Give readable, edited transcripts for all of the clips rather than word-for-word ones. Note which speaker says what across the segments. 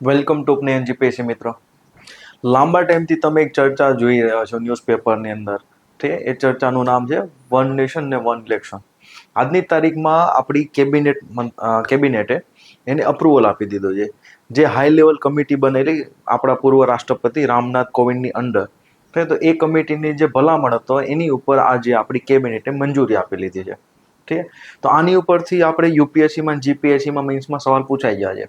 Speaker 1: Welcome to જ્ઞાન GPSC મિત્રો. લાંબા ટાઈમથી તમે એક ચર્ચા જોઈ રહ્યા છો ન્યૂઝપેપરની અંદર. ઠીક, એ ચર્ચાનું નામ છે વન નેશન ને વન ઇલેક્શન. આજની તારીખમાં આપણી કેબિનેટે એને અપ્રુવલ આપી દીધો છે. જે હાઈ લેવલ કમિટી બનેલી આપણા પૂર્વ રાષ્ટ્રપતિ રામનાથ કોવિંદની અંડર, તો એ કમિટીની જે ભલામણ હતો એની ઉપર આજે આપણી કેબિનેટે મંજૂરી આપી લીધી છે. ઠીક, તો આની ઉપરથી આપણે યુપીએસસીમાં જીપીએસસીમાં મેન્સમાં સવાલ પૂછાઈ ગયા છે.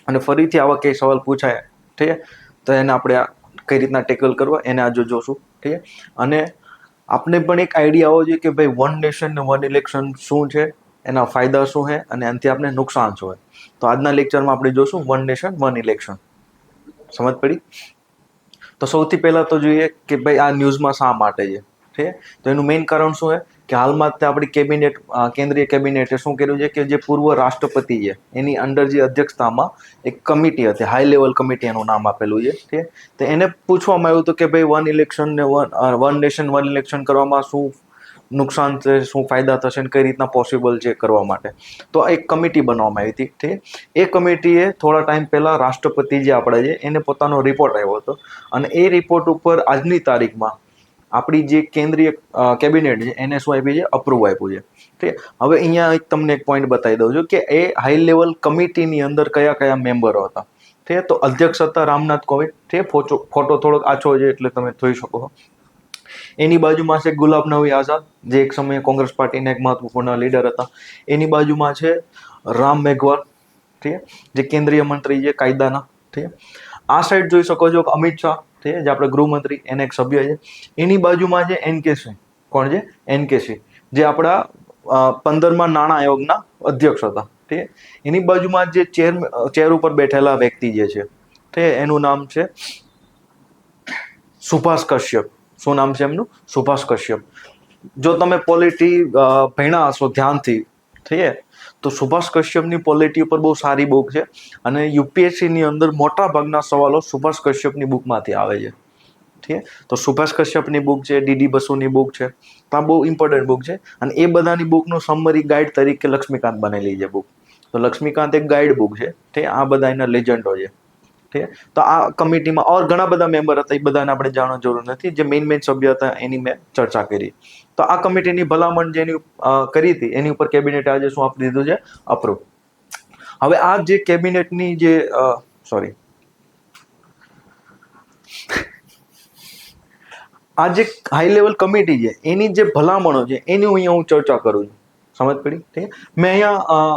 Speaker 1: અને ફરીથી આવા કઈ સવાલ પૂછાય, ઠીક, તો એને આપણે કઈ રીતના ટેકલ કરવા એને આજે જોશું. ઠીક, અને આપને પણ એક આઈડિયા આવવો જોઈએ કે ભાઈ વન નેશન ને વન ઇલેક્શન શું છે, એના ફાયદા શું છે અને આનાથી આપણે નુકસાન શું છે. તો આજના લેક્ચરમાં આપણે જોશું વન નેશન વન ઇલેક્શન. સમજ પડી? તો સૌથી પહેલા તો જોઈએ કે ભાઈ આ ન્યૂઝમાં શા માટે છે. ઠીક, તો એનું મેઇન કારણ શું છે કે હાલમાં આપણી કેન્દ્રીય કેબિનેટે શું કર્યું છે કે જે પૂર્વ રાષ્ટ્રપતિ છે એની અંડર જે અધ્યક્ષતામાં એક કમિટી હતી, હાઈ લેવલ કમિટી એનું નામ આપેલું છે. ઠીક, તો એને પૂછવામાં આવ્યું હતું કે ભાઈ વન ઇલેક્શન ને વન નેશન વન ઇલેક્શન કરવામાં શું નુકસાન છે, શું ફાયદા થશે અને કઈ રીતના પોસિબલ છે કરવા માટે. તો એક કમિટી બનાવવામાં આવી હતી. ઠીક, એ કમિટીએ થોડા ટાઈમ પહેલા રાષ્ટ્રપતિ જે આપણા છે એને પોતાનો રિપોર્ટ આવ્યો હતો અને એ રિપોર્ટ ઉપર આજની તારીખમાં આપણી જે કેન્દ્રીય કેબિનેટ છે એને શું આપ્યું છે, અપ્રૂવ આપ્યું છે. ઠીક, હવે અહીંયા તમને એક પોઈન્ટ બતાવી દઉં છું કે એ હાઈ લેવલ કમિટીની અંદર કયા કયા મેમ્બરો હતા. ઠીક, તો અધ્યક્ષ હતા રામનાથ કોવિંદ. ઠીક, ફોટો થોડોક આછો છે એટલે તમે જોઈ શકો છો. એની બાજુમાં છે ગુલાબ નબી આઝાદ, જે એક સમયે કોંગ્રેસ પાર્ટીના એક મહત્વપૂર્ણ લીડર હતા. એની બાજુમાં છે રામ મેઘવાલ, ઠીક, જે કેન્દ્રીય મંત્રી છે કાયદાના. ઠીક, આ સાઈડ જોઈ શકો છો અમિત શાહ, ઠીક, જે આપણે ગૃહમંત્રી એને એક સભ્ય છે. એની બાજુમાં છે એનકે સિંહ. કોણ છે? એનકે સિંહ, જે આપણા 15મા નાણાં આયોગના અધ્યક્ષ હતા. ઠીક, એની બાજુમાં જે ચેર ઉપર બેઠેલા વ્યક્તિ જે છે, ઠીક, એનું નામ છે સુભાષ કશ્યપ. શું નામ છે એમનું? સુભાષ કશ્યપ. જો તમે પોલિટી ભણ્યા હશો ધ્યાનથી, ઠીક, તો સુભાષ કશ્યપની પોલિટી ઉપર બહુ સારી બુક છે અને યુપીએસસીની અંદર મોટા ભાગના સવાલો સુભાષ કશ્યપની બુકમાંથી આવે છે. ઠીક, તો સુભાષ કશ્યપની બુક છે, ડીડી બસુની બુક છે, તો આ બહુ ઇમ્પોર્ટન્ટ બુક છે. અને એ બધાની બુકનું સમરી ગાઈડ તરીકે લક્ષ્મીકાંત બનેલી છે બુક. તો લક્ષ્મીકાંત એક ગાઈડ બુક છે. ઠીક, આ બધા એના લેજન્ડો છે. ઠીક, તો આ કમિટીમાં ઓર ઘણા બધા મેમ્બર હતા, એ બધાને આપણે જાણવાની જરૂર નથી. જે મેઇન સભ્ય હતા એની મેં ચર્ચા કરી. તો આ કમિટીની ભલામણ જેની કરી હતી એની ઉપર કેબિનેટે આજે શું આપી દીધું છે? અપ્રૂવ. હવે આ જે કેબિનેટની જે આ જે હાઈ લેવલ કમિટી છે એની જે ભલામણો છે એની અહીંયા હું ચર્ચા કરું છું. સમજ પડી? ઠીક, મેં અહીંયા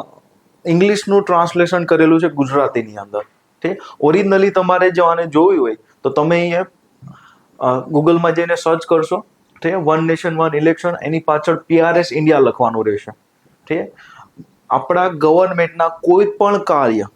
Speaker 1: ઇંગ્લિશનું ટ્રાન્સલેશન કરેલું છે ગુજરાતીની અંદર. ઠીક, ઓરિજિનલી તમારે જો આને જોયું હોય તો તમે અહીંયા ગૂગલમાં જઈને સર્ચ કરશો. ઠીક, વન નેશન વન ઇલેક્શન, એની પાછળ PRS ઇન્ડિયા લખવાનું રહેશે. ઠીક, આપણા ગવર્મેન્ટના કોઈ પણ કાર્ય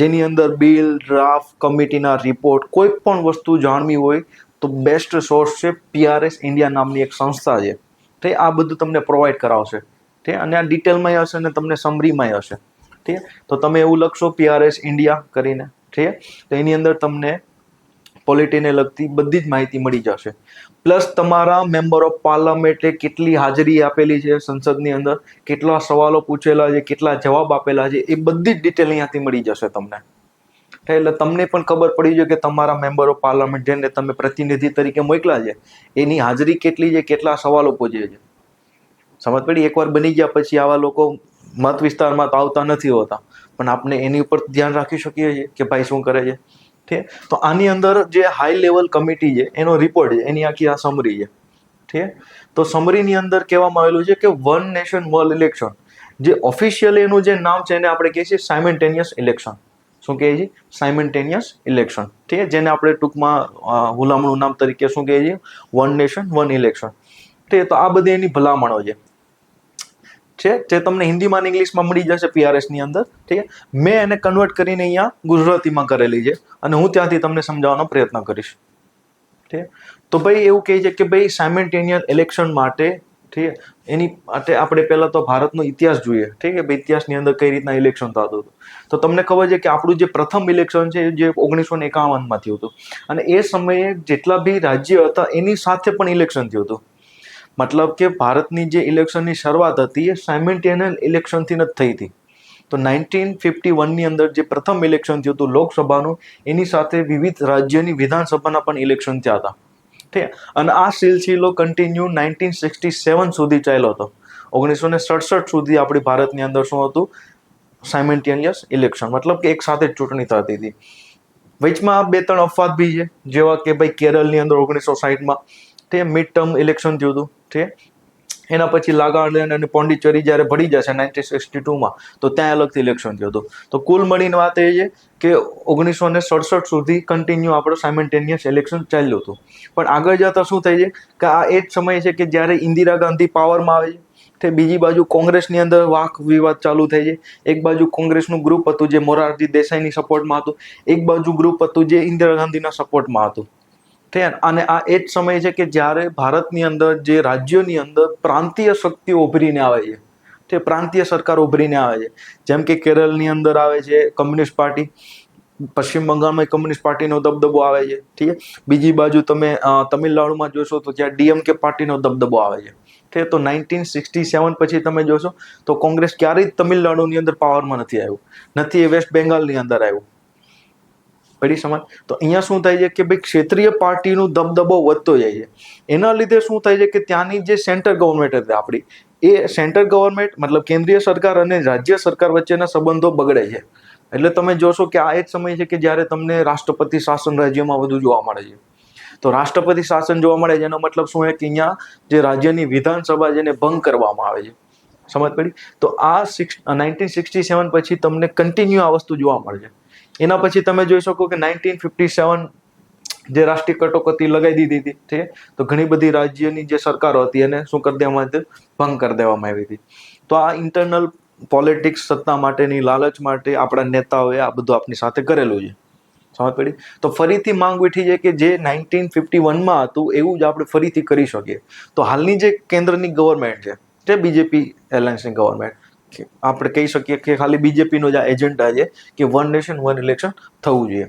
Speaker 1: જેની અંદર બિલ, ડ્રાફ્ટ, કમિટીના રિપોર્ટ, કોઈ પણ વસ્તુ જાણવી હોય તો બેસ્ટ સોર્સ છે PRS ઇન્ડિયા નામની એક સંસ્થા છે. ઠીક, આ બધું તમને પ્રોવાઈડ કરાવશે. ઠીક, અને આ ડિટેલમાં હશે અને તમને સમરીમાં હશે. ઠીક, તો તમે એવું લખશો PRS ઇન્ડિયા કરીને. ઠીક, તો એની અંદર તમને પોલિટીને લગતી બધી જ માહિતી મળી જશે. પ્લસ તમારા મેમ્બર ઓફ પાર્લામેન્ટે કેટલી હાજરી આપેલી છે સંસદની અંદર, કેટલા સવાલો પૂછેલા છે, કેટલા જવાબ આપેલા છે, એ બધી જ ડિટેલ અહીંયાથી મળી જશે તમને. એટલે તમને પણ ખબર પડી જાય કે તમારા મેમ્બર ઓફ પાર્લામેન્ટ જેને તમે પ્રતિનિધિ તરીકે મોકલા છે એની હાજરી કેટલી છે, કેટલા સવાલો પૂછે છે. સમજ પડી? એકવાર બની ગયા પછી આવા લોકો મત વિસ્તારમાં તો આવતા નથી હોતા, પણ આપણે એની ઉપર ધ્યાન રાખી શકીએ છીએ કે ભાઈ શું કરે છે. ઠીક, તો આની અંદર જે હાઈ લેવલ કમિટી છે એનો રિપોર્ટ છે, એની આખી આ સમરી છે. ઠીક, તો સમરીની અંદર કહેવામાં આવેલું છે કે વન નેશન વન ઇલેક્શન, જે ઓફિશિયલી એનું જે નામ છે એને આપણે કહીએ છીએ સાયમલ્ટેનિયસ ઇલેક્શન. શું કહીએ છીએ? Simultaneous election. ઠીક, જેને આપણે ટૂંકમાં હુલામણું નામ તરીકે શું કહીએ છીએ? One nation one election. ઠીક, તો આ બધી એની ભલામણો છે જે તમને હિન્દીમાં ઇંગ્લિશમાં મળી જશે PRS ની અંદર. ઠીક, મેં એને કન્વર્ટ કરીને અહીંયા ગુજરાતીમાં કરેલી છે અને હું ત્યાંથી તમને સમજાવવાનો પ્રયત્ન કરીશ. ઠીક, તો ભાઈ એવું કહે છે કે ભાઈ સાયમલ્ટેનિયસ ઇલેક્શન માટે, ઠીક, એની માટે આપણે પહેલા તો ભારતનો ઇતિહાસ જોઈએ. ઠીક, કે ભાઈ ઇતિહાસની અંદર કઈ રીતના ઇલેક્શન થતું હતું. તો તમને ખબર છે કે આપણું જે પ્રથમ ઇલેક્શન છે જે 1951માં થયું હતું અને એ સમયે જેટલા બી રાજ્ય હતા એની સાથે પણ ઇલેક્શન થયું હતું. મતલબ કે ભારતની જે ઇલેક્શનની શરૂઆત હતી એ સાયમલ્ટેનિયસ ઇલેક્શનથી જ થઈ હતી. તો 1951ની અંદર જે પ્રથમ ઇલેક્શન થયું હતું લોકસભાનું, એની સાથે વિવિધ રાજ્યની વિધાનસભાના પણ ઇલેક્શન થયા હતા. ઠીક. અને આ સિલસિલો કન્ટિન્યુ 1967 સુધી ચાલ્યો હતો. 1967 સુધી આપણી ભારતની અંદર શું હતું? સાયમલ્ટેનિયસ ઇલેક્શન, મતલબ કે એક સાથે જ ચૂંટણી થતી હતી. વચમાં 2-3 અફવાદ બી છે, જેવા કે ભાઈ કેરળની અંદર 1960માં તે મિડ ટર્મ ઇલેક્શન થયું હતું. ઠીક. એના પછી નાગાલેન્ડ અને પોંડિચેરી જ્યારે ભળી જશે 1962માં, તો ત્યાં અલગથી ઇલેક્શન થયું હતું. તો કુલ મળીને વાત એ છે કે 1967 સુધી કન્ટિન્યુ આપણો સાયમલ્ટેનિયસ ઇલેક્શન ચાલ્યું હતું. પણ આગળ જતા શું થાય છે કે આ એ જ સમય છે કે જ્યારે ઇન્દિરા ગાંધી પાવરમાં આવે છે, તે બીજી બાજુ કોંગ્રેસની અંદર વાક વિવાદ ચાલુ થાય છે. એક બાજુ કોંગ્રેસનું ગ્રુપ હતું જે મોરારજી દેસાઈની સપોર્ટમાં હતું, એક બાજુ ગ્રુપ હતું જે ઇન્દિરા ગાંધીના સપોર્ટમાં હતું. અને આ એ જ સમય છે કે જ્યારે ભારતની અંદર જે રાજ્યોની અંદર પ્રાંતીય શક્તિઓ ઉભરીને આવે છે, તે પ્રાંતીય સરકાર ઉભરીને આવે છે. જેમ કે કેરળની અંદર આવે છે કમ્યુનિસ્ટ પાર્ટી, પશ્ચિમ બંગાળમાં કમ્યુનિસ્ટ પાર્ટીનો દબદબો આવે છે. ઠીક છે. બીજી બાજુ તમે તમિલનાડુમાં જોશો તો ત્યાં ડીએમકે પાર્ટીનો દબદબો આવે છે. ઠીક. તો 1967 પછી તમે જોશો તો કોંગ્રેસ ક્યારેય જ તમિલનાડુની અંદર પાવરમાં નથી આવ્યું, નથી એ વેસ્ટ બેંગાલની અંદર આવ્યું. પડી સમજ? તો અહીંયા શું થાય છે કે ભાઈ ક્ષેત્રીય પાર્ટીનો દબદબો વધતો જાય છે. એના લીધે શું થાય છે કે ત્યાંની જે સેન્ટ્રલ ગવર્મેન્ટ હતી આપણી, એ સેન્ટ્રલ ગવર્મેન્ટ મતલબ કેન્દ્રીય સરકાર અને રાજ્ય સરકાર વચ્ચેના સંબંધો બગડે છે. એટલે તમે જોશો કે આ એ જ સમય છે કે જ્યારે તમને રાષ્ટ્રપતિ શાસન રાજ્યમાં વધુ જોવા મળે છે. તો રાષ્ટ્રપતિ શાસન જોવા મળે છે એનો મતલબ શું છે કે અહીંયા જે રાજ્યની વિધાનસભા જેને ભંગ કરવામાં આવે છે. સમજ પડી? તો આ 1967 પછી તમને કન્ટિન્યુ આ વસ્તુ જોવા મળે છે. એના પછી તમે જોઈ શકો કે 1957 જે રાષ્ટ્રીય કટોકટી લગાવી દીધી હતી, ઠીક. તો ઘણી બધી રાજ્યની જે સરકારો હતી એને શું કરી દેવામાં આવી હતી? ભંગ કરી દેવામાં આવી હતી. તો આ ઇન્ટરનલ પોલિટિક્સ, સત્તા માટેની લાલચ માટે આપણા નેતાઓએ આ બધું આપની સાથે કરેલું છે. સમજ પડી? તો ફરીથી માંગ ઉઠી છે કે જે 1951માં હતું એવું જ આપણે ફરીથી કરી શકીએ. તો હાલની જે કેન્દ્રની ગવર્મેન્ટ છે, જે બીજેપી એલાયન્સની ગવર્મેન્ટ, આપણે કહી શકીએ કે ખાલી બીજેપીનો જ આ એજન્ડા છે કે 1 નેશન 1 ઇલેક્શન થવું જોઈએ.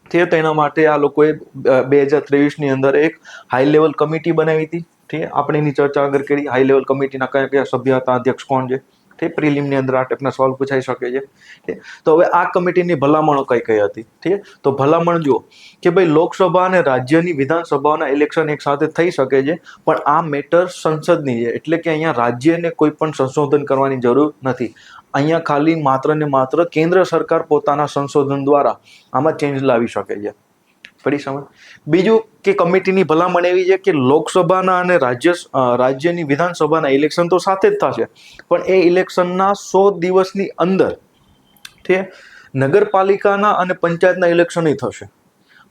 Speaker 1: તે તો એના માટે આ લોકોએ 2023ની અંદર એક હાઈ લેવલ કમિટી બનાવી હતી. ઠીક. આપણે એની ચર્ચા આગળ કરી. હાઈ લેવલ કમિટીના કયા કયા સભ્ય હતા, અધ્યક્ષ કોણ છે, તે પ્રિલિમની અંદર આ ટાઈપના સવાલ પૂછાઈ શકે છે. ઠીક. તો હવે આ કમિટીની ભલામણો કઈ કઈ હતી? ઠીક. તો ભલામણ જુઓ કે ભાઈ લોકસભા અને રાજ્યની વિધાનસભાના ઇલેક્શન એક સાથે થઈ શકે છે, પણ આ મેટર સંસદની છે. એટલે કે અહીંયા રાજ્યને કોઈ પણ સંશોધન કરવાની જરૂર નથી. અહીંયા ખાલી માત્ર ને માત્ર કેન્દ્ર સરકાર પોતાના સંશોધન દ્વારા આમાં ચેન્જ લાવી શકે છે. પડી સમજ? બીજું કે કમિટીની ભલામણ એવી છે કે લોકસભાના અને રાજ્યની વિધાનસભાના ઇલેક્શન તો સાથે જ થશે, પણ એ ઇલેક્શનના 100 દિવસની અંદર નગરપાલિકાના અને પંચાયતના ઇલેક્શન થશે.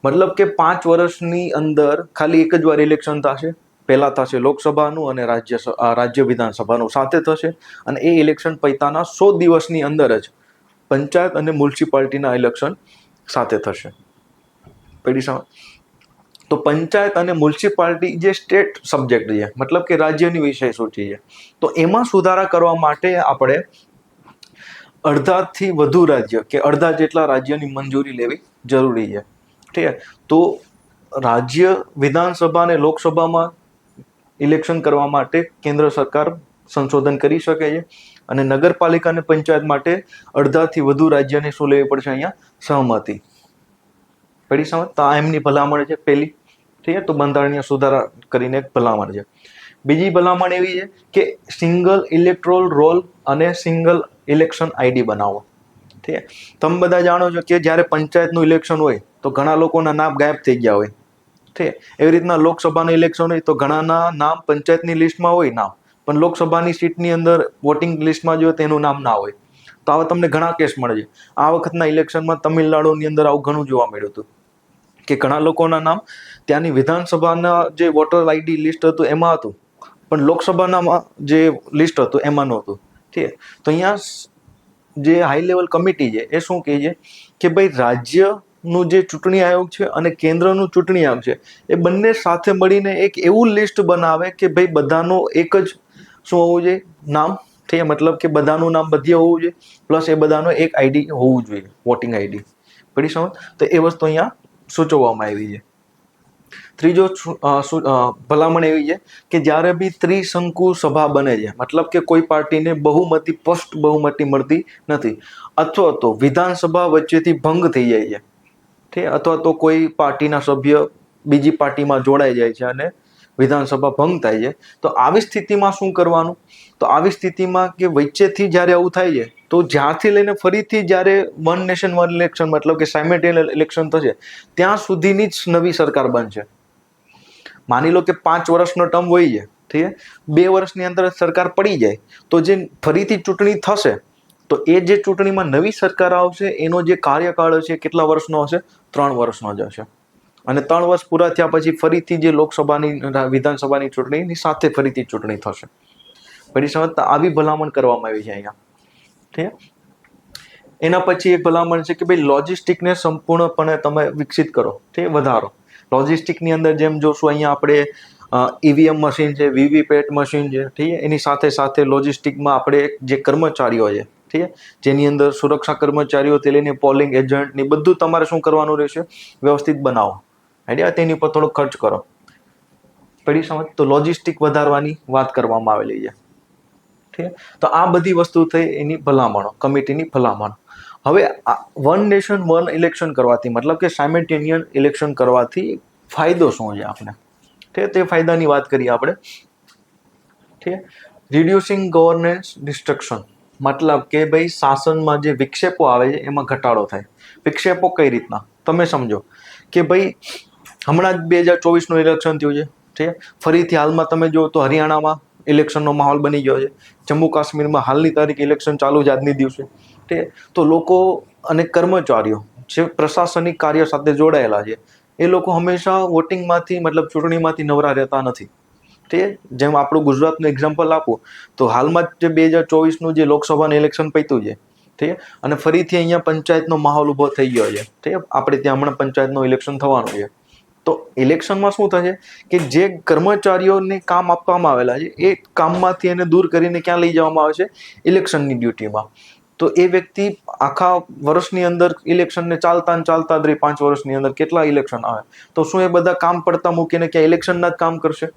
Speaker 1: મતલબ કે 5 વર્ષની અંદર ખાલી એક જ વાર ઇલેક્શન થશે. પહેલા થશે લોકસભાનું અને રાજ્ય વિધાનસભાનું સાથે થશે, અને એ ઇલેક્શન પૈતાના 100 દિવસની અંદર જ પંચાયત અને મ્યુનિસિપાલિટીના ઇલેક્શન સાથે થશે. પડી સમજ? તો પંચાયત અને મ્યુનિસિપાલિટી જે સ્ટેટ સબ્જેક્ટ છે, મતલબ કે રાજ્યની વિષય સૂચિ છે, તો એમાં સુધારા કરવા માટે આપણે અડધાથી વધુ રાજ્ય કે અડધા જેટલા રાજ્યની મંજૂરી લેવી જરૂરી છે. ઠીક છે. તો રાજ્ય વિધાનસભા અને લોકસભામાં ઇલેક્શન કરવા માટે કેન્દ્ર સરકાર સંશોધન કરી શકે છે, અને નગરપાલિકા અને પંચાયત માટે અડધાથી વધુ રાજ્યને શું લેવી પડશે? અહીંયા સહમતિ. પડી સમજ? તો આ એમની ભલામણ છે પહેલી. ઠીક છે. તો બંધારણીય સુધારા કરીને એક ભલામણ છે. બીજી ભલામણ એવી છે કે સિંગલ ઇલેક્ટોરલ રોલ અને સિંગલ ઇલેક્શન આઈડી બનાવો. ઠીક છે. તમે બધા જાણો છો કે જ્યારે પંચાયતનું ઇલેક્શન હોય તો ઘણા લોકોના નામ ગાયબ થઈ ગયા હોય. ઠીક. એવી રીતના લોકસભાનું ઇલેક્શન હોય તો ઘણાના નામ પંચાયતની લિસ્ટમાં હોય નામ, પણ લોકસભાની સીટની અંદર વોટિંગ લિસ્ટમાં જો તેનું નામ ના હોય. તો આવા તમને ઘણા કેસ મળે છે. આ વખતના ઇલેક્શનમાં તમિલનાડુની અંદર આવું ઘણું જોવા મળ્યું હતું કે ઘણા લોકોના નામ ત્યાંની વિધાનસભાના જે વોટર આઈડી લિસ્ટ હતું એમાં હતું, પણ લોકસભાના જે લિસ્ટ હતું એમાં નહોતું. ઠીક. તો અહીંયા જે હાઈ લેવલ કમિટી છે એ શું કહે છે કે ભાઈ રાજ્યનું જે ચૂંટણી આયોગ છે અને કેન્દ્રનું ચૂંટણી આયોગ છે એ બંને સાથે મળીને એક એવું લિસ્ટ બનાવે કે ભાઈ બધાનું એક જ શું હોવું જોઈએ? નામ. ઠીક. મતલબ કે બધાનું નામ બધે હોવું જોઈએ, પ્લસ એ બધાનું એક આઈડી હોવું જોઈએ, વોટિંગ આઈડી. પડી સમજ? તો એ વસ્તુ અહીંયા સૂચવવામાં આવી છે. ત્રીજો ભલામણ એવી છે કે જ્યારે બી ત્રિશંકુ સભા બને છે, મતલબ કે કોઈ પાર્ટીને બહુમતી સ્પષ્ટ બહુમતી મળતી નથી, અથવા તો વિધાનસભા વચ્ચેથી ભંગ થઈ જાય છે, ઠીક, અથવા તો કોઈ પાર્ટીના સભ્ય બીજી પાર્ટીમાં જોડાઈ જાય છે અને વિધાનસભા ભંગ થાય છે, તો આવી સ્થિતિમાં શું કરવાનું? તો આવી સ્થિતિમાં કે વચ્ચેથી જ્યારે આવું થાય છે, તો જ્યાંથી લઈને ફરીથી જ્યારે વન નેશન વન ઇલેક્શન, મતલબ કે સાયમેલ્ટેનિયસ ઇલેક્શન થશે, ત્યાં સુધીની જ નવી સરકાર બનશે. માની લો કે 5 વર્ષનો ટર્મ હોય છે, ઠીક છે, 2 વર્ષની અંદર સરકાર પડી જાય, તો જે ફરીથી ચૂંટણી થશે, તો એ જે ચૂંટણીમાં નવી સરકાર આવશે એનો જે કાર્યકાળ હશે કેટલા વર્ષનો હશે? 3 વર્ષનો જ હશે. અને 3 વર્ષ પૂરા થયા પછી ફરીથી જે લોકસભાની વિધાનસભાની ચૂંટણીની સાથે ફરીથી ચૂંટણી થશે. પછી સમજતા આવી ભલામણ કરવામાં આવી છે અહીંયા, ઠીક. એના પછી એક ભલામણ છે કે ભાઈ લોજિસ્ટિકને સંપૂર્ણપણે તમે વિકસિત કરો, ઠીક, વધારો. લોજિસ્ટિકની અંદર જેમ જોશું અહીંયા આપણે ઈવીએમ મશીન છે, વીવીપેટ મશીન છે, ઠીક, એની સાથે સાથે લોજિસ્ટિકમાં આપણે જે કર્મચારીઓ છે, ઠીક, જેની અંદર સુરક્ષા કર્મચારીઓથી લઈને પોલિંગ એજન્ટની બધું તમારે શું કરવાનું રહેશે? વ્યવસ્થિત બનાવો, આઈડિયા, તેની પર થોડો ખર્ચ કરો. પડી સમજ? તો લોજિસ્ટિક વધારવાની વાત કરવામાં આવેલી છે, ઠીક. તો આ બધી વસ્તુ થઈ એની ભલામણો, કમિટીની ભલામણો. હવે વન નેશન વન ઇલેક્શન કરવાથી, મતલબ કે સાયમેલ્ટેનિયસ ઇલેક્શન કરવાથી ફાયદો શું છે આપણે, ઠીક, તે ફાયદાની વાત કરીએ આપણે, ઠીક. રિડ્યુસિંગ ગવર્નન્સ ડિસ્ટ્રક્શન, મતલબ કે ભાઈ શાસનમાં જે વિક્ષેપો આવે છે એમાં ઘટાડો થાય. વિક્ષેપો કઈ રીતના? તમે સમજો કે ભાઈ હમણાં જ 2024નું ઇલેક્શન થયું છે, ઠીક, ફરીથી હાલમાં તમે જો તો હરિયાણામાં ઇલેક્શનનો માહોલ બની ગયો છે, જમ્મુ કાશ્મીરમાં હાલની તારીખ ઇલેક્શન ચાલુ છે આજની દિવસે, ઠીક. તો લોકો અને કર્મચારીઓ જે પ્રશાસનિક કાર્ય સાથે જોડાયેલા છે એ લોકો હંમેશા વોટિંગમાંથી, મતલબ ચૂંટણીમાંથી નવરા રહેતા નથી, ઠીક. જેમ આપણું ગુજરાતનું એક્ઝામ્પલ આપું તો હાલમાં જ જે 2024નું જે લોકસભાનું ઇલેક્શન પત્યું છે, ઠીક, અને ફરીથી અહીંયા પંચાયતનો માહોલ ઊભો થઈ ગયો છે, ઠીક. આપણે ત્યાં હમણાં પંચાયતનું ઇલેક્શન થવાનું છે. તો ઇલેક્શનમાં શું થશે કે જે કર્મચારીઓને કામ આપવામાં આવેલા છે એ કામમાંથી એને દૂર કરીને ક્યાં લઈ જવામાં આવે છે? ઇલેક્શનની ડ્યુટીમાં. તો એ વ્યક્તિ આખા વર્ષની અંદર ઇલેક્શનને ચાલતા 5 વર્ષની અંદર કેટલા ઇલેક્શન આવે, તો શું એ બધા કામ પડતા મૂકીને ક્યાં ઇલેક્શનના જ કામ કરશે?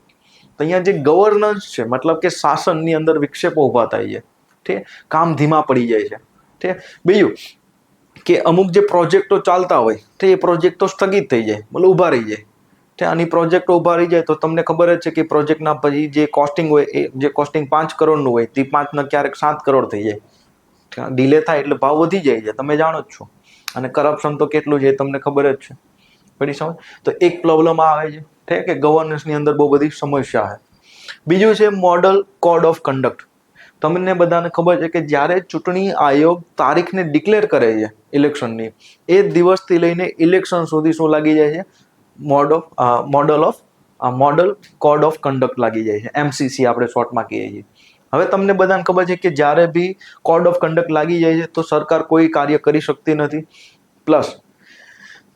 Speaker 1: તો અહીંયા જે ગવર્નન્સ છે, મતલબ કે શાસનની અંદર વિક્ષેપો ઊભા થાય છે, ઠીક, કામ ધીમા પડી જાય છે, ઠીક. બીજું કે અમુક જે પ્રોજેક્ટો ચાલતા હોય તો એ પ્રોજેક્ટો સ્થગિત થઈ જાય, મતલબ ઊભા રહી જાય, ઠીક. આની પ્રોજેક્ટો ઊભા રહી જાય તો તમને ખબર જ છે કે પ્રોજેક્ટના પછી જે કોસ્ટિંગ હોય, એ જે કોસ્ટિંગ 5 કરોડનું હોય તે 5 ક્યારેક 7 કરોડ થઈ જાય. ડીલે થાય એટલે ભાવ વધી જાય છે, તમે જાણો જ છો. અને કરપ્શન તો કેટલું છે તમને ખબર જ છે, પડી સમજ? તો એક પ્રોબ્લેમ આવે છે, ઠીક, કે ગવર્નન્સની અંદર બહુ બધી સમસ્યા છે. બીજું છે મોડલ કોડ ઓફ કન્ડક્ટ. તમને બધાને ખબર છે કે જ્યારે ચૂંટણી આયોગ તારીખને ડિક્લેર કરે છે ઇલેક્શનની, એ દિવસથી લઈને ઇલેક્શન સુધી શું લાગી જાય છે? મોડલ કોડ ઓફ કન્ડક્ટ લાગી જાય છે, MCC આપણે શોર્ટમાં કહીએ છીએ. હવે તમને બધાને ખબર છે કે જ્યારે બી કોડ ઓફ કન્ડક્ટ લાગી જાય છે તો સરકાર કોઈ કાર્ય કરી શકતી નથી, પ્લસ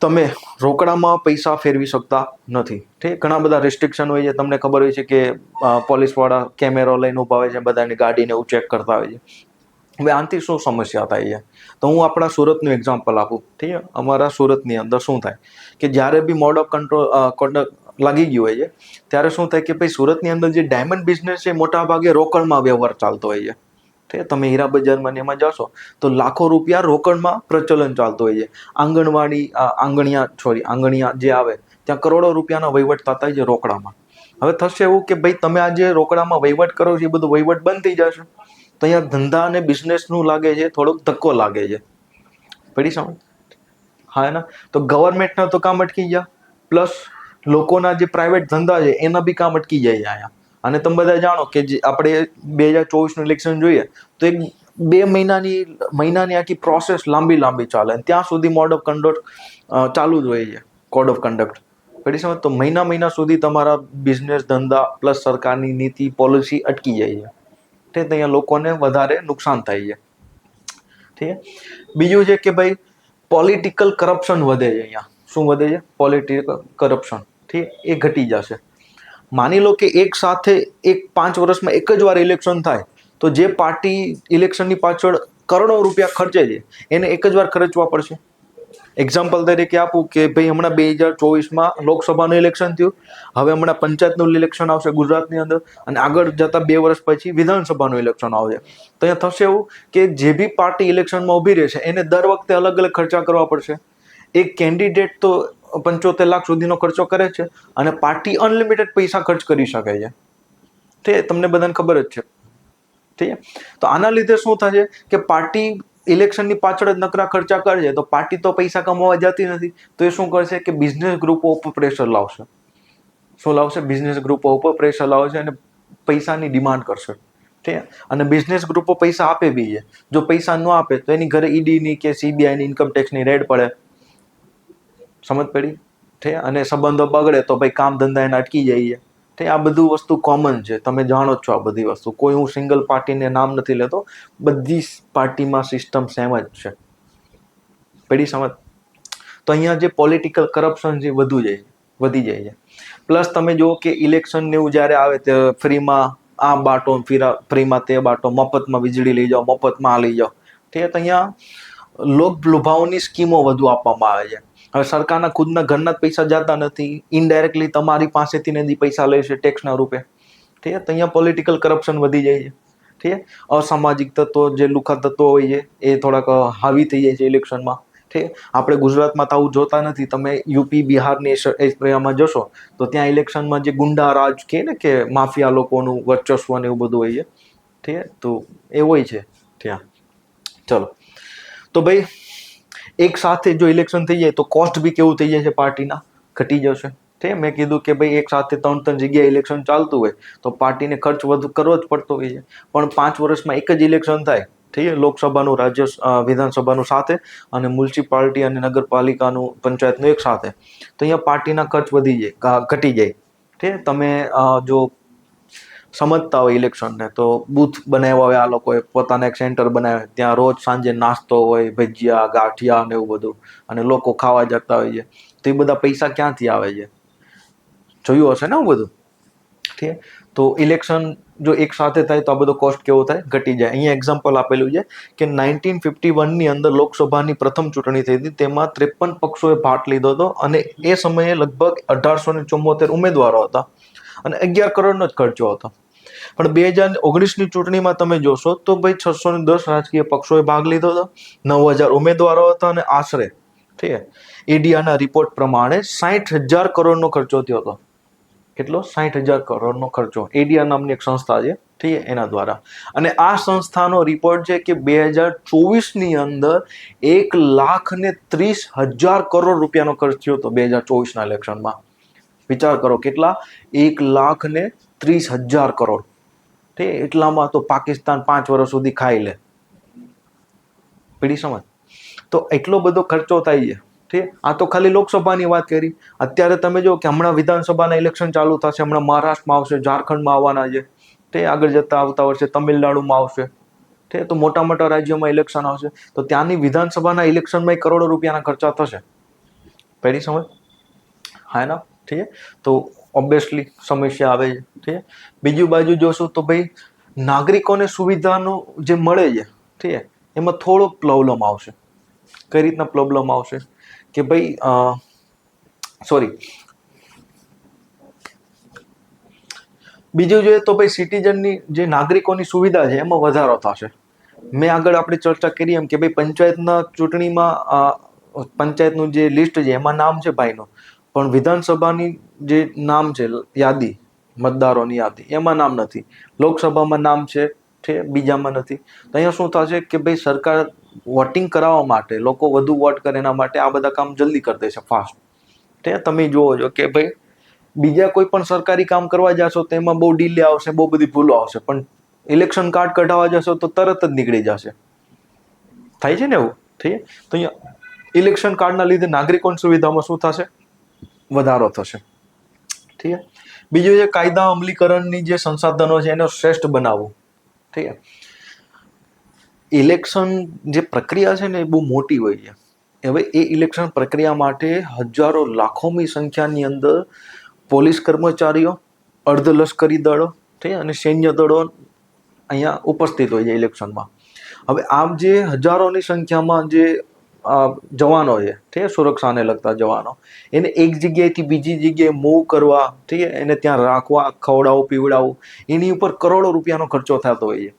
Speaker 1: તમે રોકડામાં પૈસા ફેરવી શકતા નથી, ઠીક. ઘણા બધા રિસ્ટ્રિક્શન હોય છે, તમને ખબર હોય છે કે પોલીસવાળા કેમેરો લઈને ઊભા હોય છે, બધાની ગાડીને એવું ચેક કરતા હોય છે. હવે આનાથી શું સમસ્યા થાય છે? તો હું આપણા સુરતનું એક્ઝામ્પલ આપું, ઠીક. અમારા સુરતની અંદર શું થાય કે જ્યારે બી મોડ ઓફ કન્ડક્ટ લાગી ગયું હોય છે ત્યારે શું થાય કે ભાઈ સુરતની અંદર જે ડાયમંડ બિઝનેસ છે મોટા ભાગે રોકડમાં વ્યવહાર ચાલતો હોય છે, ઠીક. તમે હીરા બજારમાં એમાં જશો તો લાખો રૂપિયા રોકડમાં પ્રચલન ચાલતું હોય છે. આંગણિયા જે આવે ત્યાં કરોડો રૂપિયાના વહીવટ થતા હોય છે રોકડામાં. હવે થશે એવું કે ભાઈ તમે આજે રોકડામાં વહીવટ કરો છો એ બધું વહીવટ બંધ થઈ જશે, તો અહીંયા ધંધા અને બિઝનેસનું લાગે છે થોડોક ધક્કો લાગે છે, પડી સમજ? હા, એના તો ગવર્મેન્ટના તો કામ અટકી ગયા, પ્લસ લોકોના જે પ્રાઇવેટ ધંધા છે એના બી કામ અટકી જાય અહીંયા. અને તમે બધા જાણો કે જે આપણે 2024નું ઇલેક્શન જોઈએ તો એક 2 મહિનાની આખી પ્રોસેસ લાંબી ચાલે, ત્યાં સુધી મોડ ઓફ કન્ડક્ટ ચાલુ જ હોય છે, કોડ ઓફ કન્ડક્ટ, પડી સમજ? તો મહિના સુધી તમારા બિઝનેસ ધંધા પ્લસ સરકારની નીતિ પોલિસી અટકી જાય છે, ઠીક. અહીંયા લોકોને વધારે નુકસાન થાય છે, ઠીક. બીજું છે કે ભાઈ પોલિટિકલ કરપ્શન વધે છે. અહીંયા શું વધે છે? પોલિટિકલ કરપ્શન, ઠીક, એ ઘટી જશે. માની લો કે એક સાથે 5 વર્ષમાં એક જ વાર ઇલેક્શન થાય તો જે પાર્ટી ઇલેક્શનની પાછળ કરોડો રૂપિયા ખર્ચે છે એને એક જ વાર ખર્ચવા પડશે, એક્ઝામ્પલ તરીકે આપું કે ભાઈ હમણાં 2024માં લોકસભાનું ઇલેક્શન થયું, હવે હમણાં પંચાયતનું ઇલેક્શન આવશે ગુજરાતની અંદર, અને આગળ જતા 2 વર્ષ પછી વિધાનસભાનું ઇલેક્શન આવશે. તો અહીંયા થશે એવું કે જે બી પાર્ટી ઇલેક્શનમાં ઊભી રહેશે એને દર વખતે અલગ અલગ ખર્ચા કરવા પડશે. એક કેન્ડિડેટ તો 75 લાખ સુધીનો ખર્ચો કરે છે અને પાર્ટી અનલિમિટેડ પૈસા ખર્ચ કરી શકે છે. તે તમને બધાને ખબર જ છે. ઠીક છે. તો આના લીધે શું થશે કે પાર્ટી ઇલેક્શનની પાછળ જ નકરા ખર્ચા કરશે તો પાર્ટી તો પૈસા કમાવા જતી નથી. તો એ શું કરશે કે બિઝનેસ ગ્રુપો ઉપર પ્રેશર લાવશે. શું લાવશે? બિઝનેસ ગ્રુપો ઉપર પ્રેશર લાવશે અને પૈસાની ડિમાન્ડ કરશે. ઠીક છે. અને બિઝનેસ ગ્રુપો પૈસા આપે બી છે. જો પૈસા ન આપે તો એની ઘરે ઈડીની કે સીબીઆઈની ઇન્કમ ટેક્સની રેડ પડે. સમજ પડી? ઠીક છે. અને સંબંધો બગડે તો ભાઈ કામ ધંધા એને અટકી જાય. આ બધું વસ્તુ કોમન છે, તમે જાણો જ છો આ બધી વસ્તુ. કોઈ હું સિંગલ પાર્ટીને નામ નથી લેતો, બધી પાર્ટીમાં સિસ્ટમ સેમ જ છે. પડી સમજ? તો અહીંયા જે પોલિટિકલ કરપ્શન છે વધી જાય છે. પ્લસ તમે જુઓ કે ઇલેક્શન ને એવું જ્યારે આવે તે ફ્રીમાં આ બાટો, ફ્રીમાં તે બાટો, મફતમાં વીજળી લઈ જાઓ, મફતમાં આ લઈ જાઓ. ઠીક છે. તો અહીંયા લોક લુભાવની સ્કીમો વધુ આપવામાં આવે છે. હવે સરકારના ખુદના ઘરના જ પૈસા જતા નથી, ઇનડાયરેક્ટલી તમારી પાસેથી ને પૈસા લે છે ટેક્સના રૂપે. ઠીક છે. તો અહીંયા પોલિટિકલ કરપ્શન વધી જાય છે. ઠીક છે. અસામાજિક તત્વો, જે લુખા તત્વો હોય છે એ થોડાક હાવી થઈ જાય છે ઇલેક્શનમાં. ઠીક છે. આપણે ગુજરાતમાં તો આવું જોતા નથી. તમે યુપી, બિહારની એરિયામાં જશો તો ત્યાં ઇલેક્શનમાં જે ગુંડા રાજ કહે ને કે માફિયા લોકોનું વર્ચસ્વ ને એવું બધું હોય છે. ઠીક છે. તો એ હોય છે ત્યાં. ચલો, તો ભાઈ એક સાથે જો ઇલેક્શન થઈ જાય તો કોસ્ટ બી કેવું થઈ જાય છે પાર્ટીના, ઘટી જશે. ઠીક. મેં કીધું કે ભાઈ એક સાથે 3 જગ્યાએ ઇલેક્શન ચાલતું હોય તો પાર્ટીને ખર્ચ વધુ કરવો જ પડતો હોય છે. પણ 5 વર્ષમાં એક જ ઇલેક્શન થાય. ઠીક છે. લોકસભાનું, વિધાનસભાનું સાથે અને મ્યુનિસિપાલિટી અને નગરપાલિકાનું, પંચાયતનું એક સાથે. તો અહીંયા પાર્ટીના ખર્ચ વધી જાય, ઘટી જાય. ઠીક. તમે જો સમજતા હોય ઇલેક્શનને તો બૂથ બનાવ્યા હોય આ લોકોએ, પોતાના એક સેન્ટર બનાવે, ત્યાં રોજ સાંજે નાસ્તો હોય, ભજીયા, ગાંઠિયા ને એવું બધું, અને લોકો ખાવા જતા હોય છે. તો એ બધા પૈસા ક્યાંથી આવે છે? જોયું હશે ને એવું બધું. ઠીક. તો ઇલેક્શન જો એક સાથે થાય તો આ બધો કોસ્ટ કેવો થાય? ઘટી જાય. અહીંયા એક્ઝામ્પલ આપેલું છે કે 1951ની અંદર લોકસભાની પ્રથમ ચૂંટણી થઈ હતી, તેમાં 53 પક્ષોએ ભાગ લીધો હતો અને એ સમયે લગભગ 1874 ઉમેદવારો હતા અને 11 કરોડનો જ ખર્ચો હતો. પણ 2019ની ચૂંટણીમાં તમે જોશો તો ભાઈ 610 રાજકીય પક્ષોએ ભાગ લીધો હતો, 9000 ઉમેદવારો હતા અને આશરે, ઠીક છે, ઈડીઆના રિપોર્ટ પ્રમાણે 60,000 કરોડનો ખર્ચો થયો હતો. કેટલો? 60,000 કરોડનો ખર્ચો. એડિયા નામની એક સંસ્થા છે, ઠીક છે, એના દ્વારા. અને આ સંસ્થાનો રિપોર્ટ છે કે 2024ની અંદર 1,30,000 કરોડ રૂપિયાનો ખર્ચ થયો હતો 2024ના ઇલેક્શનમાં. વિચાર કરો કેટલા? 1,30,000 કરોડ. ઠીક. એટલામાં તો પાકિસ્તાન 5 વર્ષ સુધી ખાઈ લે. પીડી સમજ? તો એટલો બધો ખર્ચો થાય છે. ઠીક. આ તો ખાલી લોકસભાની વાત કરી. અત્યારે તમે જો કે હમણાં વિધાનસભાના ઇલેક્શન ચાલુ થશે, હમણાં મહારાષ્ટ્રમાં આવશે, ઝારખંડમાં આવવાના છે. તે આગળ જતા આવતા વર્ષે તમિલનાડુમાં આવશે. ઠીક. તો મોટા મોટા રાજ્યોમાં ઇલેક્શન આવશે તો ત્યાંની વિધાનસભાના ઇલેક્શનમાં કરોડો રૂપિયાના ખર્ચા થશે. પહેલી સમજ? હા ના? ઠીક. તો ઓબ્વિયસલી સમસ્યા આવે છે. ઠીક. બીજી બાજુ જોશું તો ભાઈ નાગરિકોને સુવિધાનો જે મળે છે, ઠીક, એમાં થોડોક પ્રોબ્લેમ આવશે. કઈ રીતના પ્રોબ્લેમ આવશે કે ભાઈ બીજું જોઈએ તો ભાઈ સિટીઝનની જે નાગરિકોની સુવિધા છે એમાં વધારો થશે. મેં આગળ આપણે ચર્ચા કરી એમ કે ભાઈ પંચાયતના ચૂંટણીમાં પંચાયતનું જે લિસ્ટ છે એમાં નામ છે ભાઈનું, પણ વિધાનસભાની જે નામ છે યાદી, મતદારોની યાદી, એમાં નામ નથી. લોકસભામાં નામ છે, બીજામાં નથી. તો અહીંયા શું થશે કે ભાઈ સરકાર વોટિંગ કરાવવા માટે, લોકો વધુ વોટ કરે એના માટે આ બધા કામ જલ્દી કરી દેશે, ફાસ્ટ. તમે જુઓ છો કે ભાઈ બીજા કોઈ પણ સરકારી કામ કરવા જશો તો એમાં બહુ ડીલે આવશે, બહુ બધી ભૂલો આવશે, પણ ઇલેક્શન કાર્ડ કઢાવવા જશો તો તરત જ નીકળી જશે. થાય છે ને એવું? ઠીક. તો અહીંયા ઇલેક્શન કાર્ડના લીધે નાગરિકોની સુવિધામાં શું થશે? વધારો થશે. ઠીક. બીજું છે કાયદા અમલીકરણની જે સંસાધનો છે એને શ્રેષ્ઠ બનાવવું. ઠીક. ઇલેક્શન જે પ્રક્રિયા છે ને એ બહુ મોટી હોય છે. હવે એ ઇલેક્શન પ્રક્રિયા માટે હજારો લાખોની સંખ્યાની અંદર પોલીસ કર્મચારીઓ, અર્ધલશ્કરી દળો, ઠીક, અને સૈન્ય દળો અહીંયા ઉપસ્થિત હોય છે ઇલેક્શનમાં. હવે આમ જે હજારોની સંખ્યામાં જે જવાનો છે, ઠીક છે, સુરક્ષાને લગતા જવાનો, એને એક જગ્યાએથી બીજી જગ્યાએ મૂવ કરવા, ઠીક છે, એને ત્યાં રાખવા, ખવડાવવું, પીવડાવવું, એની ઉપર કરોડો રૂપિયાનો ખર્ચો થતો હોય છે.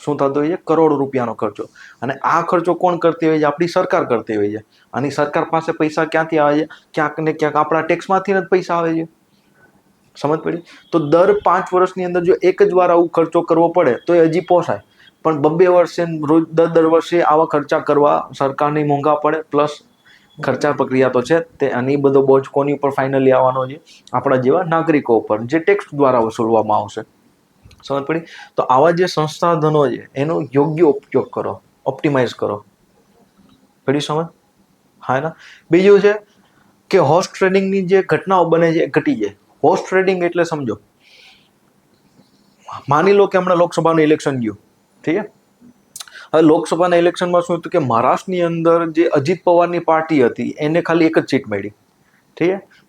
Speaker 1: શું થતો હોય છે? કરોડો રૂપિયાનો ખર્ચો. અને આ ખર્ચો કોણ કરતી હોય છે? આપણી સરકાર કરતી હોય છે. અને સરકાર પાસે પૈસા ક્યાંથી આવે છે? ક્યાંક ને ક્યાંક આપણા ટેક્સમાંથી જ પૈસા આવે છે. સમજ પડી? તો દર 5 વર્ષની અંદર જો એક જ વાર આવું ખર્ચો કરવો પડે તો એ હજી પોસાય, પણ 2 વર્ષે રોજ દર વર્ષે આવા ખર્ચા કરવા સરકારની મોંઘા પડે, પ્લસ ખર્ચા પ્રક્રિયા તો છે તે, અને બધો બોજ કોની ઉપર ફાઇનલી આવવાનો છે? આપણા જેવા નાગરિકો ઉપર, જે ટેક્સ દ્વારા વસૂલવામાં આવશે. સમજ પડી? તો આવા જે સંસાધનો છે એનો યોગ્ય ઉપયોગ કરો, ઓપ્ટિમાઇઝ કરો. પડી સમજ? હા ના. બીજું છે કે હોર્સ ટ્રેડિંગની જે ઘટનાઓ બને છે એ ઘટી જાય. હોર્સ ટ્રેડિંગ એટલે સમજો, માની લો કે હમણાં લોકસભાનું ઇલેક્શન ગયું, ઠીક છે. હવે લોકસભાના ઇલેક્શનમાં શું હતું કે મહારાષ્ટ્રની અંદર જે અજીત પવારની પાર્ટી હતી એને ખાલી એક જ સીટ મળી, ઠીક છે.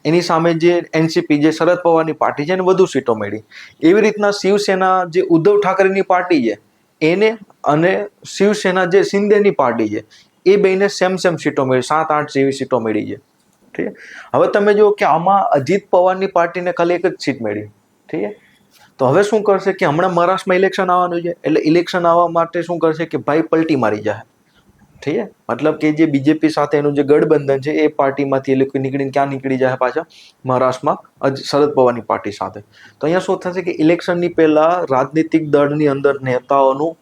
Speaker 1: એની સામે જે એનસીપી, જે શરદ પવારની પાર્ટી છે, એને વધુ સીટો મળી. એવી રીતના શિવસેના જે ઉદ્ધવ ઠાકરેની પાર્ટી છે એને, અને શિવસેના જે શિંદેની પાર્ટી છે એ બેને સેમ સીટો મળી, 7-8 જેવી સીટો મળી છે, ઠીક છે. હવે તમે જુઓ કે આમાં અજીત પવારની પાર્ટીને ખાલી એક જ સીટ મળી, ઠીક છે. તો હવે શું કરશે કે હમણાં મહારાષ્ટ્રમાં ઇલેક્શન આવવાનું છે, એટલે ઇલેક્શન આવવા માટે શું કરશે કે ભાઈ પલટી મારી જાય, ઠીક છે. મતલબ કે જે બીજેપી સાથે એનું જે ગઠબંધન છે એ પાર્ટીમાંથી એ લોકો નીકળીને ક્યાં નીકળી જાય પાછા? મહારાષ્ટ્રમાં શરદ પવારની પાર્ટી સાથે. તો અહીંયા શું થશે કે ઇલેક્શનની પહેલા રાજનીતિક દળની અંદર નેતાઓનું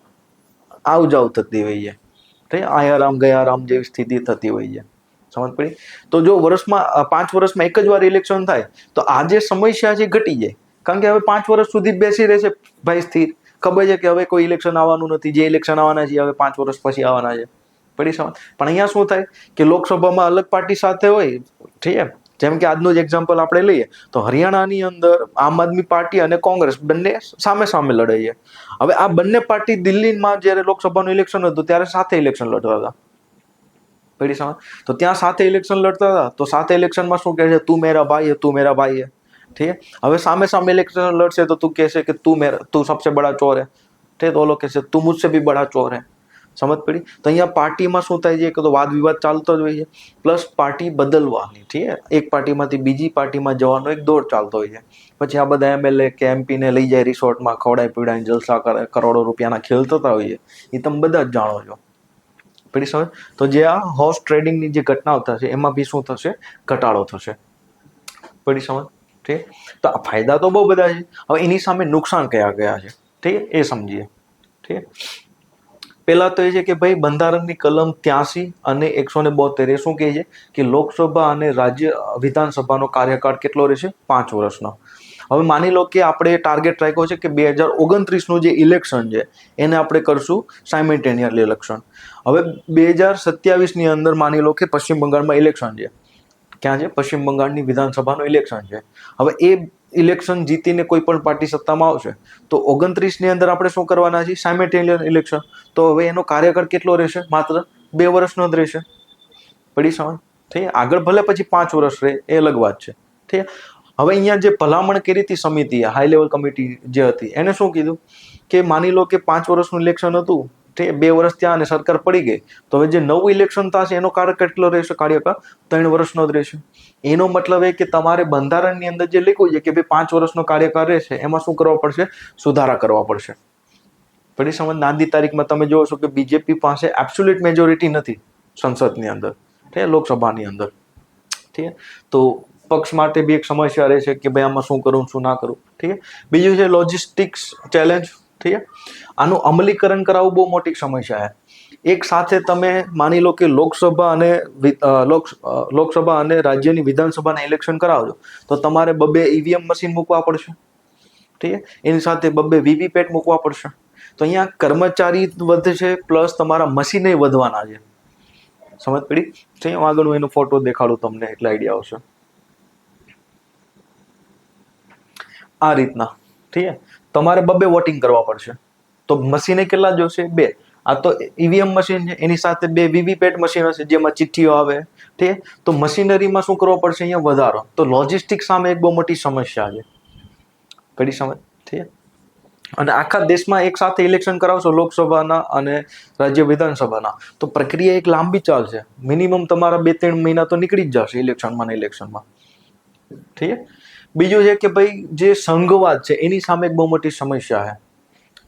Speaker 1: આવ જાવ થતી હોય છે, ઠીક છે. આયારામ ગયારામ જેવી સ્થિતિ થતી હોય છે. સમજ પડી? તો જો વર્ષમાં 5 વર્ષમાં એક જ વાર ઇલેક્શન થાય તો આ જે સમસ્યા છે ઘટી જાય. કારણ કે હવે 5 વર્ષ સુધી બેસી રહેશે ભાઈ સ્થિર, ખબર છે કે હવે કોઈ ઇલેક્શન આવવાનું નથી, જે ઇલેક્શન આવવાના છે હવે 5 વર્ષ પછી આવવાના છે. પડી સમજ? પણ અહીંયા શું થાય કે લોકસભામાં અલગ પાર્ટી સાથે હોય, ઠીક છે. જેમ કે આજનું જ એક્ઝામ્પલ આપણે લઈએ તો હરિયાણાની અંદર આમ આદમી પાર્ટી અને કોંગ્રેસ બંને સામે લડે છે. હવે આ બંને પાર્ટી દિલ્હીમાં જ્યારે લોકસભાનું ઇલેક્શન હતું ત્યારે સાથે ઇલેક્શન લડતા હતા. પડી સમજ? તો ત્યાં સાથે ઇલેક્શન લડતા હતા તો સાથે ઇલેક્શનમાં શું કહે છે? તું મેરા ભાઈ હે, તું મેરા ભાઈ હે, ઠીક है. હવે સામે ઇલેક્શન લડશે તો તું કહેશે કે તું સબસે બડા ચોર હે, ઠીક. તો ઓલો કહેશે તું મુझसे भी बड़ा ચોર હે. સમજ પડી? તો અહીંયા પાર્ટીમાં શું થાય છે કે તો વાદ વિવાદ ચાલતો જ હોય છે, પ્લસ પાર્ટી બદલવાની, ઠીક છે. એક પાર્ટીમાંથી બીજી પાર્ટીમાં જવાનો એક દોડ ચાલતો હોય છે. પછી આ બધા એમએલએ કે એમપીને લઈ જાય રિસોર્ટમાં, ખવડાવી પીવડાવીને જલસા કરે, કરોડો રૂપિયાના ખેલ થતા હોય છે. એ તમે બધા જ જાણો છો. પડી સમજ? તો જે આ હોર્સ ટ્રેડિંગની જે ઘટનાઓ થશે એમાં બી શું થશે? ઘટાડો થશે. પડી સમજ? ઠીક. તો આ ફાયદા તો બહુ બધા છે. હવે એની સામે નુકસાન કયા છે, ઠીક, એ સમજીએ. ઠીક. પહેલા તો એ છે કે ભાઈ બંધારણની કલમ 83 અને 172 એ શું કહે છે કે લોકસભા અને રાજ્ય વિધાનસભાનો કાર્યકાળ કેટલો રહેશે? 5 વર્ષનો. હવે માની લો કે આપણે ટાર્ગેટ રાખ્યો છે કે 2029નું જે ઇલેક્શન છે એને આપણે કરશું સાયમેલ્ટેનિયસલી ઇલેક્શન. હવે 2027ની અંદર માની લો કે પશ્ચિમ બંગાળમાં ઇલેક્શન છે. ક્યાં છે? પશ્ચિમ બંગાળની વિધાનસભાનું ઇલેક્શન છે. હવે એ ઇલેક્શન જીતીને કોઈ પણ પાર્ટી સત્તામાં આવશે તો 29ની અંદર આપણે શું કરવાના છીએ? સાયમેલ્ટેનિયસ ઇલેક્શન. તો હવે એનો કાર્યકાળ કેટલો રહેશે? માત્ર 2 વર્ષનો જ રહેશે. પડી સમજ? ઠીક. આગળ ભલે પછી 5 વર્ષ રહે એ અલગ વાત છે. ઠીક. હવે અહીંયા જે ભલામણ કરી હતી સમિતિએ, હાઈ લેવલ કમિટી જે હતી, એને શું કીધું કે માની લો કે 5 વર્ષનું ઇલેક્શન હતું, ઠીક, 2 વર્ષ ત્યાં અને સરકાર પડી ગઈ, તો હવે જે નવું ઇલેક્શન થશે એનો કાર્યકાળ કેટલો રહેશે? કાર્યકાળ 3 વર્ષનો જ રહેશે. એનો મતલબ એ કે તમારે બંધારણની અંદર જે લખ્યું છે કે ભાઈ 5 વર્ષનો કાર્યકાળ રહેશે, એમાં શું કરવા પડશે? સુધારા કરવા પડશે. પડી સમજ? આજની તારીખમાં તમે જોવો છો કે બીજેપી પાસે એબ્સોલ્યુટ મેજોરિટી નથી સંસદની અંદર, ઠીક, લોકસભાની અંદર. ઠીક. તો પક્ષ માટે બી એક સમસ્યા રહેશે કે ભાઈ આમાં શું કરું, શું ના કરું. ઠીક. બીજું છે લોજિસ્ટિક્સ ચેલેન્જ. ઠીક. આનું અમલીકરણ કરાવવું બહુ મોટી સમસ્યા છે. એક સાથે તમે માની લો કે લોકસભા અને રાજ્યની વિધાનસભાના ઇલેક્શન કરાવજો તો તમારે 2 ઈવીએમ મશીન મૂકવા પડશે, ઠીક. એની સાથે 2 વીવીપેટ મૂકવા પડશે. તો અહીંયા કર્મચારી વધશે, પ્લસ તમારા મશીને વધવાના છે. સમજ પડી? ઠીક. આગળ હું એનો ફોટો દેખાડું તમને એટલે આઈડિયા આવશે. આ રીતના, ઠીક. તમારે 2 વોટિંગ કરવા પડશે. તો મશીને કેટલા જોશે? 2. આ તો ઈવીએમ મશીન છે, એની સાથે 2 વીવીપેટ મશીન હશે જેમાં ચિઠ્ઠીઓ આવે, ઠીક. તો મશીનરીમાં શું કરવો પડશે? અહીંયા વધારો. તો લોજિસ્ટિક સામે એક બહુ મોટી સમસ્યા છે. પડી સમજ? ઠીક. અને આખા દેશમાં એક સાથે ઇલેક્શન કરાવશો લોકસભાના અને રાજ્ય વિધાનસભાના, તો પ્રક્રિયા એક લાંબી ચાલશે. મિનિમમ તમારા 2-3 મહિના તો નીકળી જ જશે ઇલેક્શનમાં ને ઇલેક્શનમાં. ઠીક છે. બીજું છે કે ભાઈ જે સંઘવાદ છે એની સામે એક બહુ મોટી સમસ્યા છે.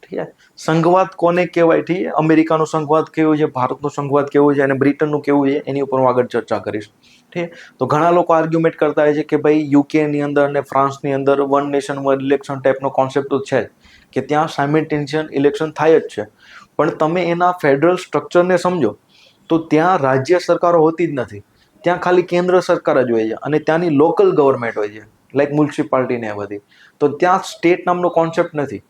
Speaker 1: ઠીક છે. સંઘવાદ કોને કહેવાય? ઠીક છે. અમેરિકાનો સંઘવાદ કેવો છે, ભારતનો સંઘવાદ કેવો છે અને બ્રિટનનું કેવું છે, એની ઉપર હું આગળ ચર્ચા કરીશ. ઠીક છે. તો ઘણા લોકો આર્ગ્યુમેન્ટ કરતા હોય છે કે ભાઈ યુકેની અંદર અને ફ્રાન્સની અંદર વન નેશન વન ઇલેક્શન ટાઈપનો કોન્સેપ્ટ તો છે જ, કે ત્યાં સાયમલ્ટેનિયસ ઇલેક્શન થાય જ છે. પણ તમે એના ફેડરલ સ્ટ્રક્ચરને સમજો તો ત્યાં રાજ્ય સરકારો હોતી જ નથી. ત્યાં ખાલી કેન્દ્ર સરકાર જ હોય છે અને ત્યાંની લોકલ ગવર્મેન્ટ હોય છે, લાઈક મ્યુનિસિપાલિટી ને એ બધી. તો ત્યાં સ્ટેટ નામનો કોન્સેપ્ટ નથી.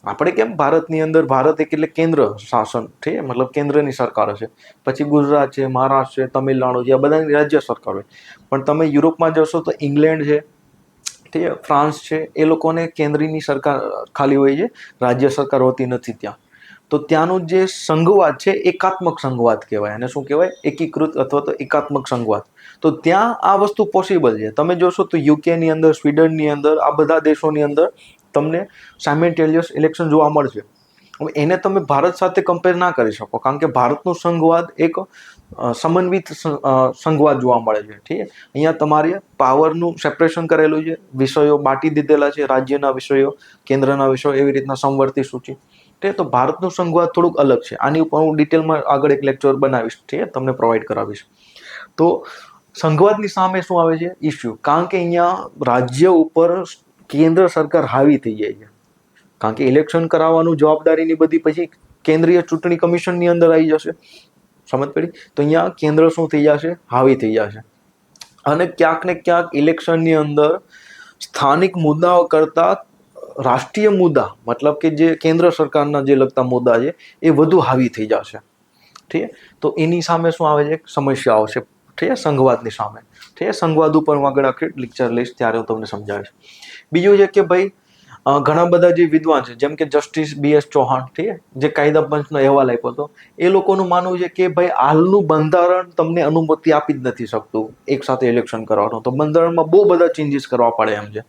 Speaker 1: આપણે કેમ ભારતની અંદર ભારત એક એટલે કેન્દ્ર શાસન, ઠીક, મતલબ કેન્દ્રની સરકાર હશે. પછી ગુજરાત છે, મહારાષ્ટ્ર છે, તમિલનાડુ છે, આ બધાની રાજ્ય સરકાર હોય. પણ તમે યુરોપમાં જશો તો ઇંગ્લેન્ડ છે, ઠીક છે, ફ્રાન્સ છે, એ લોકોને કેન્દ્રની સરકાર ખાલી હોય છે, રાજ્ય સરકાર હોતી નથી ત્યાં. તો ત્યાંનું જે સંઘવાદ છે એકાત્મક સંઘવાદ કહેવાય. અને શું કહેવાય? એકીકૃત અથવા તો એકાત્મક સંઘવાદ. તો ત્યાં આ વસ્તુ પોસિબલ છે. તમે જોશો તો યુકેની અંદર, સ્વીડનની અંદર, આ બધા દેશોની અંદર તમને સાયમલ્ટેનિયસ ઇલેક્શન જોવા મળશે. હવે એને તમે ભારત સાથે કમ્પેર ના કરી શકો, કારણ કે ભારતનો સંઘવાદ એક સમન્વિત સંઘવાદ જોવા મળે છે. ઠીક છે. અહીંયા તમારે પાવરનું સેપરેશન કરેલું છે, વિષયો બાટી દીધેલા છે, રાજ્યના વિષયો, કેન્દ્રના વિષયો, એવી રીતના સમવર્તી સૂચિ. ઠીક. તો ભારતનું સંઘવાદ થોડુંક અલગ છે. આની ઉપર હું ડિટેલમાં આગળ એક લેક્ચર બનાવીશ, ઠીક છે, તમને પ્રોવાઈડ કરાવીશ. તો સંઘવાદની સામે શું આવે છે? ઇસ્યુ. કારણ કે અહીંયા રાજ્ય ઉપર કેન્દ્ર સરકાર હાવી થઈ જાય છે. કારણ કે ઇલેક્શન કરાવવાનું જવાબદારીની બધી પછી કેન્દ્રીય ચૂંટણી કમિશનની અંદર આવી જશે. સમજ પડી? તો અહીંયા કેન્દ્ર શું થઈ જશે? હાવી થઈ જશે. અને ક્યાંક ને ક્યાંક ઇલેક્શનની અંદર સ્થાનિક મુદ્દાઓ કરતા રાષ્ટ્રીય મુદ્દા, મતલબ કે જે કેન્દ્ર સરકારના જે લગતા મુદ્દા છે એ વધુ હાવી થઈ જશે. ઠીક. તો એની સામે શું આવે છે? સમસ્યા આવશે. ઠીક. સંઘવાદની સામે. ઠીક. સંઘવાદ ઉપર હું આગળ આખી લેક્ચર લઈશ, ત્યારે હું તમને સમજાવીશ. બીજું છે કે ભાઈ ઘણા બધા જે વિદ્વાન છે, જેમ કે જસ્ટિસ BS ચૌહાણ, ઠીક છે, જે કાયદા પંચનો અહેવાલ આપ્યો હતો, એ લોકોનું માનવું છે કે ભાઈ હાલનું બંધારણ તમને અનુમતિ આપી જ નથી શકતું એક સાથે ઇલેક્શન કરવાનું. તો બંધારણમાં બહુ બધા ચેન્જીસ કરવા પડે એમ છે.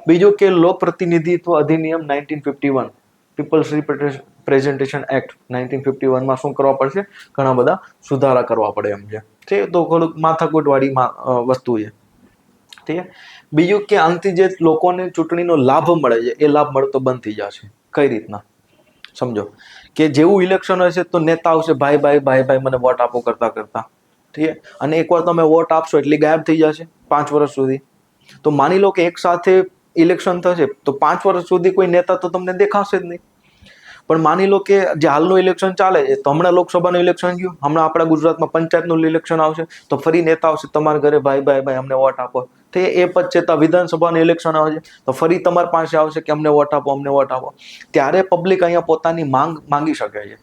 Speaker 1: બીજું કે લોક પ્રતિનિધિત્વ અધિનિયમ 1951, પીપલ્સ રિપ્રેઝન્ટેશન એક્ટ 1951માં શું કરવા પડશે? ઘણા બધા સુધારા કરવા પડે એમ છે. ઠીક. તો થોડુંક માથાકૂટ વાળી વસ્તુ છે. ઠીક. બીજું કે આનાથી જે લોકોને ચૂંટણીનો લાભ મળે છે એ લાભ મળતો બંધ થઈ જશે. કઈ રીતના? સમજો કે જેવું ઇલેક્શન હશે તો નેતા આવશે, ભાઈ ભાઈ ભાઈ ભાઈ મને વોટ આપો કરતા કરતા. ઠીક. અને એકવાર તમે વોટ આપશો એટલે ગાયબ થઈ જશે 5 વર્ષ સુધી. તો માની લો કે એક સાથે ઇલેક્શન થશે તો 5 વર્ષ સુધી કોઈ નેતા તો તમને દેખાશે જ નહીં. પણ માની લો કે જે હાલનું ઇલેક્શન ચાલે છે, તો હમણાં લોકસભાનું ઇલેક્શન ગયું, હમણાં આપણા ગુજરાતમાં પંચાયતનું ઇલેક્શન આવશે, તો ફરી નેતા આવશે તમારા ઘરે, ભાઈ ભાઈ ભાઈ અમને વોટ આપો. તો એ પછી વિધાનસભાનું ઇલેક્શન આવશે તો ફરી તમારી પાસે આવશે કે અમને વોટ આપો, અમને વોટ આપો. ત્યારે પબ્લિક અહીંયા પોતાની માંગી શકે છે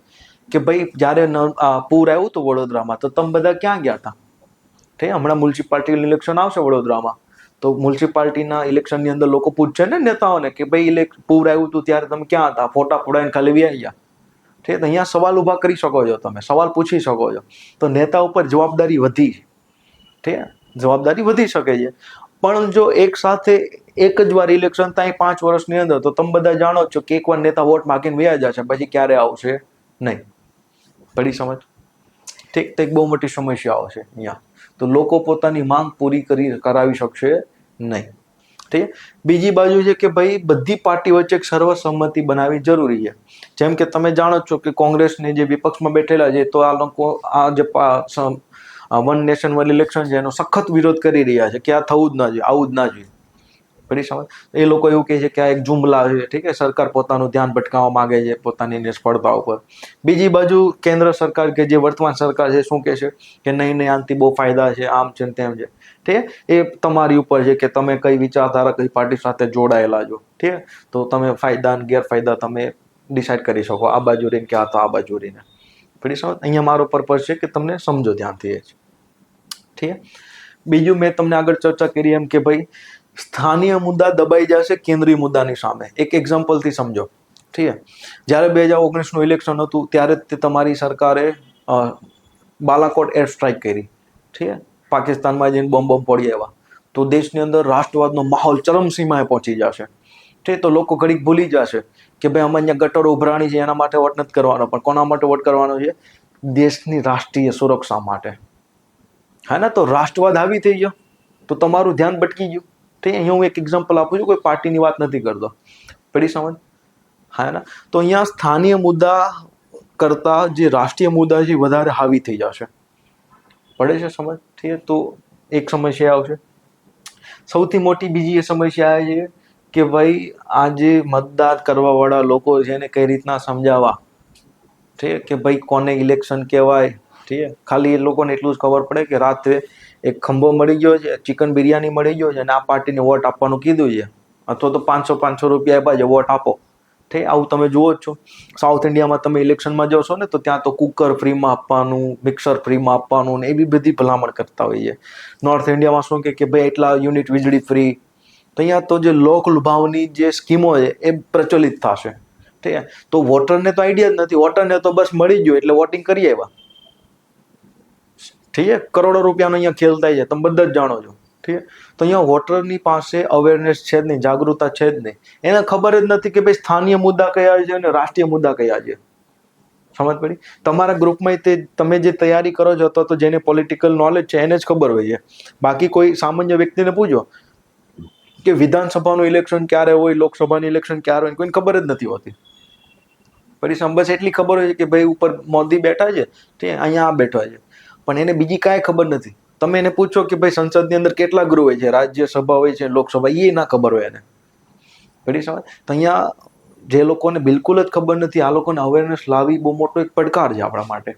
Speaker 1: કે ભાઈ જ્યારે પૂર આવ્યું હતું વડોદરામાં તો તમે બધા ક્યાં ગયા હતા? ઠીક. હમણાં મ્યુનિસિપાલિટી ઇલેક્શન આવશે વડોદરામાં, તો મ્યુનિસિપાલિટીના ઇલેક્શનની અંદર લોકો પૂછશે ને નેતાઓને કે ભાઈ પૂર આવ્યું હતું ત્યારે તમે ક્યાં હતા? ફોટા પડાવીને ખાલી વ્યાઈ ગયા. ઠીક. અહીંયા સવાલ ઊભા કરી શકો છો, તમે સવાલ પૂછી શકો છો. તો નેતા ઉપર જવાબદારી વધી. ઠીક. જવાબદારી વધી શકે છે. પણ જો એક સાથે એક જ વાર ઇલેક્શન થાય 5 વર્ષની અંદર, તો તમે બધા જાણો છો કે એકવાર નેતા વોટ માગીને વ્યાઈ જશે, પછી ક્યારે આવશે નહીં. પડી સમજ? ઠીક. તો એક બહુ મોટી સમસ્યા આવશે અહીંયા. તો લોકો પોતાની માંગ પૂરી કરાવી શકશે નહીં. ઠીક. બીજી બાજુ છે કે ભાઈ બધી પાર્ટી વચ્ચે એક સર્વસંમતિ બનાવવી જરૂરી છે. જેમ કે તમે જાણો છો કે કોંગ્રેસને જે વિપક્ષમાં બેઠેલા છે, તો આ લોકો આ જે વન નેશન વન ઇલેક્શન છે એનો સખત વિરોધ કરી રહ્યા છે કે આ થવું જ ના જોઈએ, આવું જ ના જોઈએ. પડી સમજ? એ લોકો એવું કહે છે કે આ એક જુમલા છે. ઠીક છે. સરકાર પોતાનું ધ્યાન ભટકાવવા માંગે છે પોતાની નિષ્ફળતા ઉપર. બીજી બાજુ કેન્દ્ર સરકાર કે જે વર્તમાન સરકાર છે શું કહે છે કે નહીં નહીં, આનાથી બહુ ફાયદા છે, આમ છે તેમ છે. ઠીક. એ તમારી ઉપર છે કે તમે કઈ વિચારધારા, કઈ પાર્ટી સાથે જોડાયેલા છો. ઠીક. તો તમે ફાયદા અને ગેરફાયદા તમે ડિસાઇડ કરી શકો, આ બાજુ રહીને કે આ તો આ બાજુ રહીને. પડી સમજ? અહીંયા મારો પર્પઝ છે કે તમને સમજો ધ્યાનથી એ જ. ઠીક. બીજું મેં તમને આગળ ચર્ચા કરી એમ કે ભાઈ સ્થાનીય મુદ્દા દબાઈ જશે કેન્દ્રીય મુદ્દાની સામે. એક એક્ઝામ્પલથી સમજો. ઠીક છે. જ્યારે 2019નું ઇલેક્શન હતું ત્યારે જ તમારી સરકારે બાલાકોટ એર સ્ટ્રાઇક કરી. ઠીક છે. પાકિસ્તાનમાં જઈને બોમ્બ ફોડી આવ્યા. તો દેશની અંદર રાષ્ટ્રવાદનો માહોલ ચરમસીમાએ પહોંચી જશે. ઠીક તો લોકો ઘડીક ભૂલી જશે કે ભાઈ અમે અહીંયા ગટરો ઉભરાણી છે એના માટે વોટ નથી કરવાનો, પણ કોના માટે વોટ કરવાનો છે? દેશની રાષ્ટ્રીય સુરક્ષા માટે. હા ને, તો રાષ્ટ્રવાદ હાવી થઈ ગયો તો તમારું ધ્યાન ભટકી ગયું. ઠીક, અહીંયા હું એક એક્ઝામ્પલ આપું છું, કોઈ પાર્ટીની વાત નથી કરતો, પડી સમજ? હા ને, તો અહીંયા સ્થાનીય મુદ્દા કરતા જે રાષ્ટ્રીય મુદ્દા છે વધારે હાવી થઈ જશે. પડે છે સમજ? ઠીક, તો એક સમસ્યા આવશે. સૌથી મોટી બીજી એ સમસ્યા છે કે ભાઈ આ જે મતદાન કરવા વાળા લોકો છે એને કઈ રીતના સમજાવવા, ઠીક, કે ભાઈ કોને ઇલેક્શન કહેવાય. ઠીક, ખાલી એ લોકોને એટલું જ ખબર પડે કે રાત્રે એક ખંભો મળી ગયો છે, ચિકન બિરયાની મળી ગયો છે અને આ પાર્ટીને વોટ આપવાનું કીધું છે, અથવા તો 500 રૂપિયા આપ્યા છે, વોટ આપો. ઠીક, આવું તમે જુઓ જ છો. સાઉથ ઇન્ડિયામાં તમે ઇલેક્શનમાં જશો ને તો ત્યાં તો કુકર ફ્રીમાં આપવાનું, મિક્સર ફ્રીમાં આપવાનું ને એવી બધી ભલામણ કરતા હોઈએ. નોર્થ ઇન્ડિયામાં શું કે ભાઈ એટલા યુનિટ વીજળી ફ્રી. તો અહીંયા તો જે લોક લુભાવની જે સ્કીમો છે એ પ્રચલિત થશે. ઠીક, તો વોટરને તો આઈડિયા જ નથી, વોટરને તો બસ મળી ગયો એટલે વોટિંગ કરી આવ્યા. ઠીક, કરોડો રૂપિયાનો અહીંયા ખેલ થાય છે, તમે બધા જ જાણો છો. ઠીક, તો અહીંયા વોટરની પાસે અવેરનેસ છે જ નહીં, જાગૃતતા છે જ નહીં. એને ખબર જ નથી કે ભાઈ સ્થાનીય મુદ્દા કયા છે અને રાષ્ટ્રીય મુદ્દા કયા છે. સમજ પડી? તમારા ગ્રુપમાં તમે જે તૈયારી કરો છો અથવા તો જેને પોલિટિકલ નોલેજ છે એને જ ખબર હોય છે. બાકી કોઈ સામાન્ય વ્યક્તિને પૂછો કે વિધાનસભાનું ઇલેક્શન ક્યારે હોય, લોકસભાનું ઇલેક્શન ક્યારે હોય, કોઈને ખબર જ નથી હોતી. પછી બસ એટલી ખબર હોય છે કે ભાઈ ઉપર મોદી બેઠા છે, તે અહીંયા આ બેઠા છે, પણ એને બીજી કાંઈ ખબર નથી. તમે એને પૂછો કે ભાઈ સંસદની અંદર કેટલા ગૃહ હોય છે, રાજ્યસભા હોય છે, લોકસભા, એ ના ખબર હોય એને. બધી સમજ? તો અહીંયા જે લોકોને બિલકુલ જ ખબર નથી, આ લોકોને અવેરનેસ લાવવી બહુ મોટો એક પડકાર છે આપણા માટે.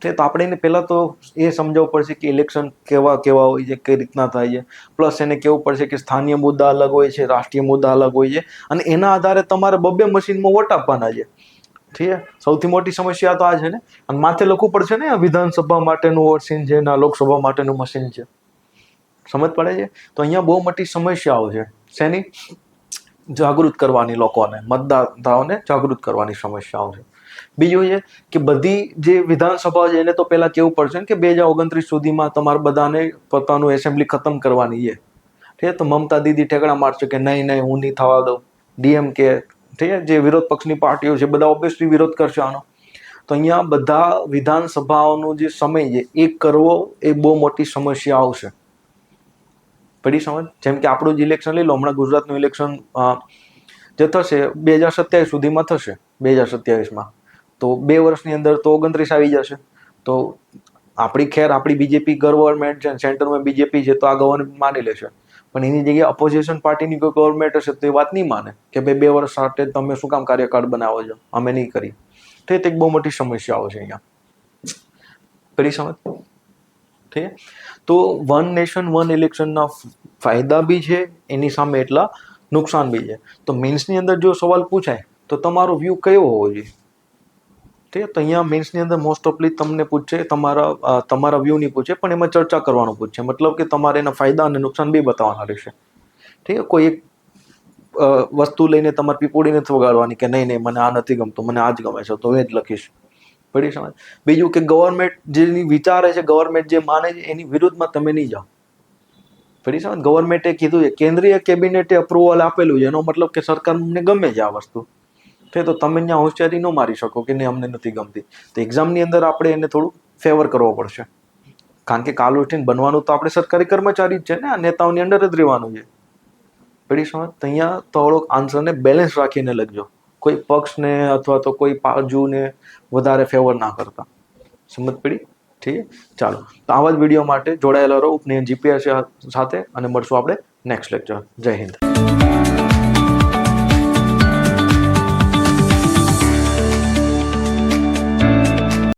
Speaker 1: તો આપણે એને પહેલાં તો એ સમજાવવું પડશે કે ઇલેક્શન કેવા કેવા હોય છે, કઈ રીતના થાય છે. પ્લસ એને કહેવું પડશે કે સ્થાનીય મુદ્દા અલગ હોય છે, રાષ્ટ્રીય મુદ્દા અલગ હોય છે, અને એના આધારે તમારે 2 મશીનમાં વોટ આપવાના છે. ઠીક છે, સૌથી મોટી સમસ્યા તો આ છે ને. અને માથે લખવું પડશે ને વિધાનસભા માટેનું મશીન છે ને લોકસભા માટેનું મશીન છે. સમજ પડે છે? તો અહીંયા બહુ મોટી સમસ્યાઓ છે. શેની? જાગૃત કરવાની, લોકોને, મતદાતાઓને જાગૃત કરવાની સમસ્યાઓ છે. બીજું છે કે બધી જે વિધાનસભા છે એને તો પહેલા કેવું પડશે કે 2029 સુધીમાં તમારે બધાને પોતાનું એસેમ્બલી ખતમ કરવાની છે. ઠીક છે, તો મમતા દીદી ઠેકડા મારશે કે નહીં હું નહીં થવા દઉં. DMK, ઠીક છે, જે વિરોધ પક્ષની પાર્ટીઓ છે બધા ઓબ્વિયસલી વિરોધ કરશે આનો. તો અહીંયા બધા વિધાનસભાઓનો જે સમય છે એ કરવો એ બહુ મોટી સમસ્યા આવશે. પડી સમજ? જેમ કે આપણું જ ઇલેક્શન લઈ લો, હમણાં ગુજરાતનું ઇલેક્શન જે થશે 2027 સુધીમાં થશે. 2027માં તો 2 વર્ષની અંદર તો 29 આવી જશે. તો આપણી બીજેપી ગવર્મેન્ટ છે, સેન્ટરમાં બીજેપી છે, તો આ ગવર્મેન્ટ માની લેશે. પણ એની જગ્યાએ અપોઝિશન પાર્ટીની કોઈ ગવર્મેન્ટ હશે તો એ વાત નહીં માને કે ભાઈ 2 વર્ષ માટે તમે શું કામ કાર્યકાળ બનાવો છો, અમે નહીં કરી. તો એ એક બહુ મોટી સમસ્યાઓ છે અહીંયા. કરી સમજ? ઠીક, તો વન નેશન વન ઇલેક્શનના ફાયદા બી છે, એની સામે એટલા નુકસાન બી છે. તો મેન્સની અંદર જો સવાલ પૂછાય તો તમારો વ્યૂ કયો હોવો જોઈએ? ઠીક, તો અહીંયા મેન્સની અંદર મોસ્ટ ઓફલી તમને પૂછે, તમારા વ્યૂ નહીં પૂછે, પણ એમાં ચર્ચા કરવાનું પૂછે. મતલબ કે તમારે એના ફાયદા અને નુકસાન બી બતાવવાના રહેશે. ઠીક, કોઈ એક વસ્તુ લઈને તમારે પીપોડી નથી વગાડવાની કે નહીં મને આ નથી ગમતું, મને આ જ ગમે છે, તો એ જ લખીશ. પડી સમજ? બીજું કે ગવર્મેન્ટ જેની વિચારે છે, ગવર્મેન્ટ જે માને છે એની વિરુદ્ધમાં તમે નહીં જાઓ. પડી સમજ? ગવર્મેન્ટે કીધું છે, કેન્દ્રીય કેબિનેટે અપ્રુવલ આપેલું છે, એનો મતલબ કે સરકારને ગમે છે આ વસ્તુ. તો તમે ત્યાં હોશિયારી ન મારી શકો કે નહીં અમને નથી ગમતી. તો એક્ઝામની અંદર આપણે એને થોડું ફેવર કરવો પડશે, કારણ કે કાલ ઉઠીને બનવાનું તો આપણે સરકારી કર્મચારી જ છે ને, આ નેતાઓની અંદર જ રહેવાનું છે. પડી સમજ? તો અહીંયા થોડોક આન્સરને બેલેન્સ રાખીને લખજો, કોઈ પક્ષને અથવા તો કોઈ બાજુને વધારે ફેવર ના કરતા. સમજ પડી? ઠીક, ચાલો. તો આવા જ વિડીયો માટે જોડાયેલા રહો ઉપનયન GPS સાથે, અને મળશું આપણે નેક્સ્ટ લેક્ચર. જય હિન્દ.